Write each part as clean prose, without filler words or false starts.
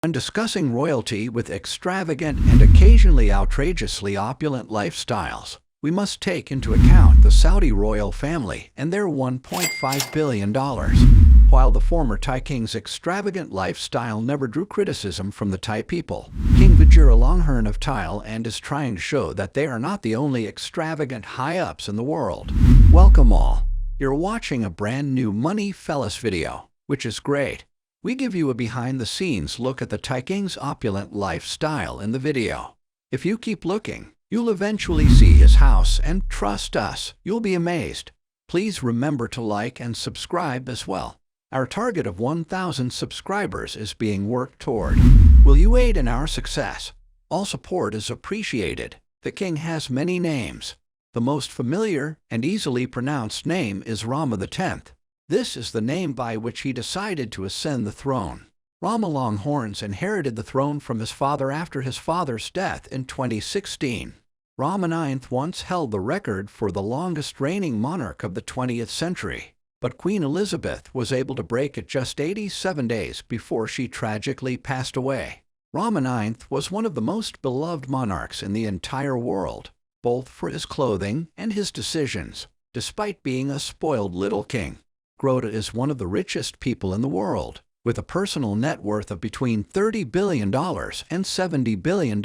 When discussing royalty with extravagant and occasionally outrageously opulent lifestyles, we must take into account the Saudi royal family and their $1.5 billion. While the former Thai king's extravagant lifestyle never drew criticism from the Thai people, King Vajiralongkorn of Thailand is trying to show that they are not the only extravagant high-ups in the world. Welcome all. You're watching a brand new Money Fellas video, which is great. We give you a behind-the-scenes look at the Thai king's opulent lifestyle in the video. If you keep looking, you'll eventually see his house, and trust us, you'll be amazed. Please remember to like and subscribe as well. Our target of 1,000 subscribers is being worked toward. Will you aid in our success? All support is appreciated. The king has many names. The most familiar and easily pronounced name is Rama X. This is the name by which he decided to ascend the throne. Rama Longhorns inherited the throne from his father after his father's death in 2016. Rama IX once held the record for the longest reigning monarch of the 20th century, but Queen Elizabeth was able to break it just 87 days before she tragically passed away. Rama IX was one of the most beloved monarchs in the entire world, both for his clothing and his decisions, despite being a spoiled little king. Groda is one of the richest people in the world, with a personal net worth of between $30 billion and $70 billion.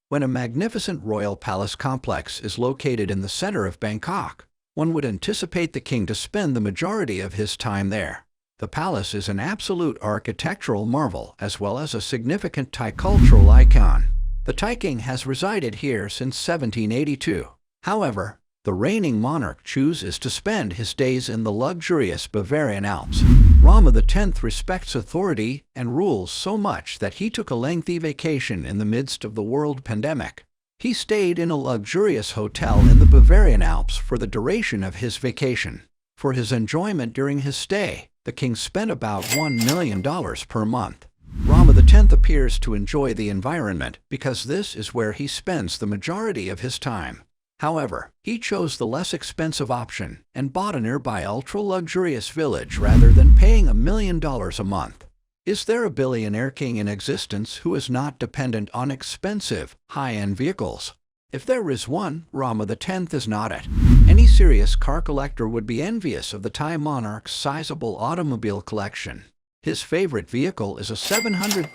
When a magnificent royal palace complex is located in the center of Bangkok, one would anticipate the king to spend the majority of his time there. The palace is an absolute architectural marvel as well as a significant Thai cultural icon. The Thai king has resided here since 1782. However, the reigning monarch chooses to spend his days in the luxurious Bavarian Alps. Rama X respects authority and rules so much that he took a lengthy vacation in the midst of the world pandemic. He stayed in a luxurious hotel in the Bavarian Alps for the duration of his vacation. For his enjoyment during his stay, the king spent about $1 million per month. Rama X appears to enjoy the environment because this is where he spends the majority of his time. However, he chose the less expensive option and bought a nearby ultra-luxurious village rather than paying $1 million a month. Is there a billionaire king in existence who is not dependent on expensive, high-end vehicles? If there is one, Rama X is not it. Any serious car collector would be envious of the Thai monarch's sizable automobile collection. His favorite vehicle is a $700,000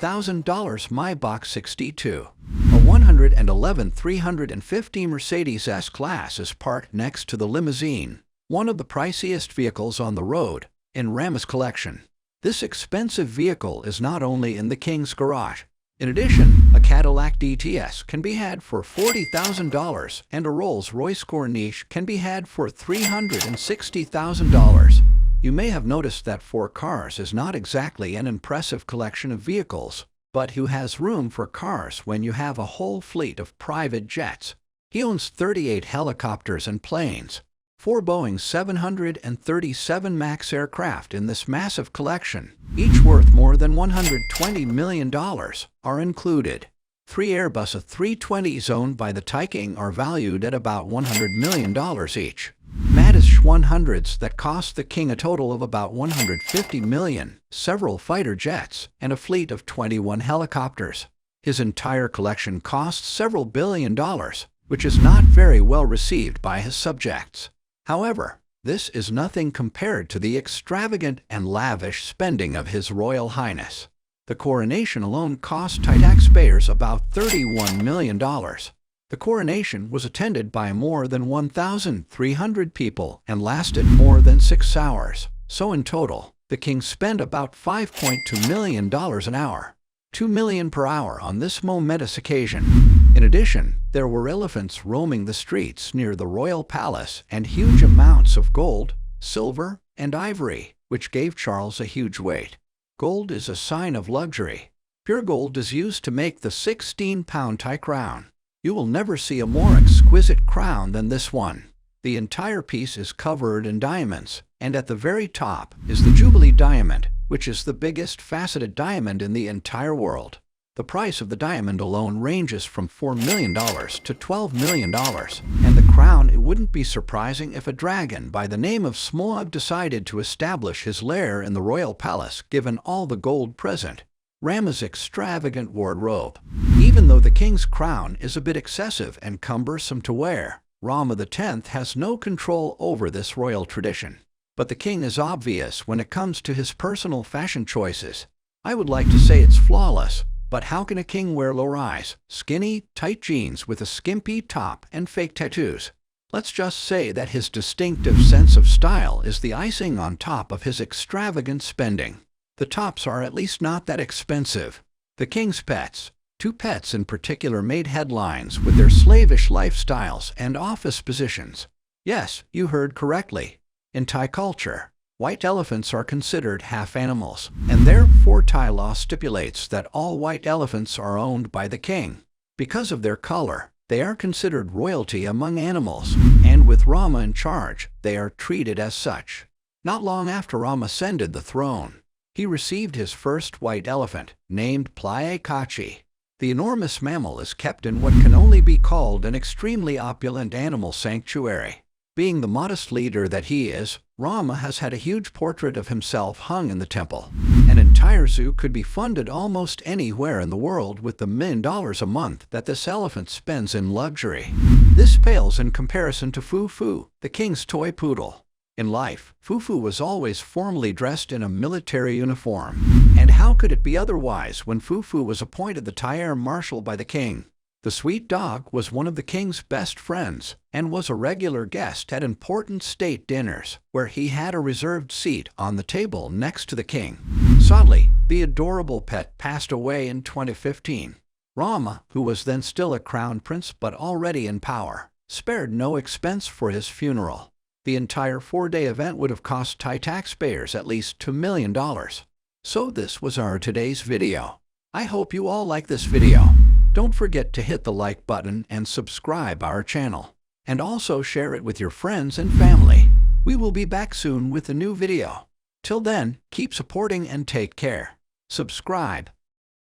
Maybach 62. A 111 350 Mercedes S-Class is parked next to the limousine, one of the priciest vehicles on the road, in Rama's collection. This expensive vehicle is not only in the king's garage. In addition, a Cadillac DTS can be had for $40,000 and a Rolls-Royce Corniche can be had for $360,000. You may have noticed that 4 cars is not exactly an impressive collection of vehicles, but who has room for cars when you have a whole fleet of private jets? He owns 38 helicopters and planes. 4 Boeing 737 MAX aircraft in this massive collection, each worth more than $120 million, are included. 3 Airbus A320s owned by the Thai king are valued at about $100 million each. Madish 100s that cost the king a total of about $150 million, several fighter jets, and a fleet of 21 helicopters. His entire collection costs several $billion, which is not very well received by his subjects. However, this is nothing compared to the extravagant and lavish spending of His Royal Highness. The coronation alone cost Thai taxpayers about $31 million. The coronation was attended by more than 1,300 people and lasted more than 6 hours. So in total, the king spent about $5.2 million an hour, $2 million per hour on this momentous occasion. In addition, there were elephants roaming the streets near the royal palace and huge amounts of gold, silver, and ivory, which gave Charles a huge weight. Gold is a sign of luxury. Pure gold is used to make the 16-pound Thai crown. You will never see a more exquisite crown than this one. The entire piece is covered in diamonds, and at the very top is the Jubilee diamond, which is the biggest faceted diamond in the entire world. The price of the diamond alone ranges from $4 million to $12 million, and the crown, it wouldn't be surprising if a dragon by the name of Smoab decided to establish his lair in the royal palace given all the gold present. Rama's extravagant wardrobe. Even though the king's crown is a bit excessive and cumbersome to wear, Rama X has no control over this royal tradition. But the king is obvious when it comes to his personal fashion choices. I would like to say it's flawless, but how can a king wear low-rise, skinny, tight jeans with a skimpy top and fake tattoos? Let's just say that his distinctive sense of style is the icing on top of his extravagant spending. The tops are at least not that expensive. The king's pets. Two pets in particular made headlines with their slavish lifestyles and office positions. Yes, you heard correctly. In Thai culture, white elephants are considered half animals, and therefore Thai law stipulates that all white elephants are owned by the king. Because of their color, they are considered royalty among animals, and with Rama in charge, they are treated as such. Not long after Rama ascended the throne, he received his first white elephant, named Playa Kachi. The enormous mammal is kept in what can only be called an extremely opulent animal sanctuary. Being the modest leader that he is, Rama has had a huge portrait of himself hung in the temple. An entire zoo could be funded almost anywhere in the world with the $1 million a month that this elephant spends in luxury. This pales in comparison to Fufu, the king's toy poodle. In life, Fufu was always formally dressed in a military uniform. And how could it be otherwise when Fufu was appointed the Thai Air Marshal by the king? The sweet dog was one of the king's best friends and was a regular guest at important state dinners, where he had a reserved seat on the table next to the king. Sadly, the adorable pet passed away in 2015. Rama, who was then still a crown prince but already in power, spared no expense for his funeral. The entire 4-day event would have cost Thai taxpayers at least $2 million. So this was our today's video. I hope you all like this video. Don't forget to hit the like button and subscribe our channel. And also share it with your friends and family. We will be back soon with a new video. Till then, keep supporting and take care. Subscribe.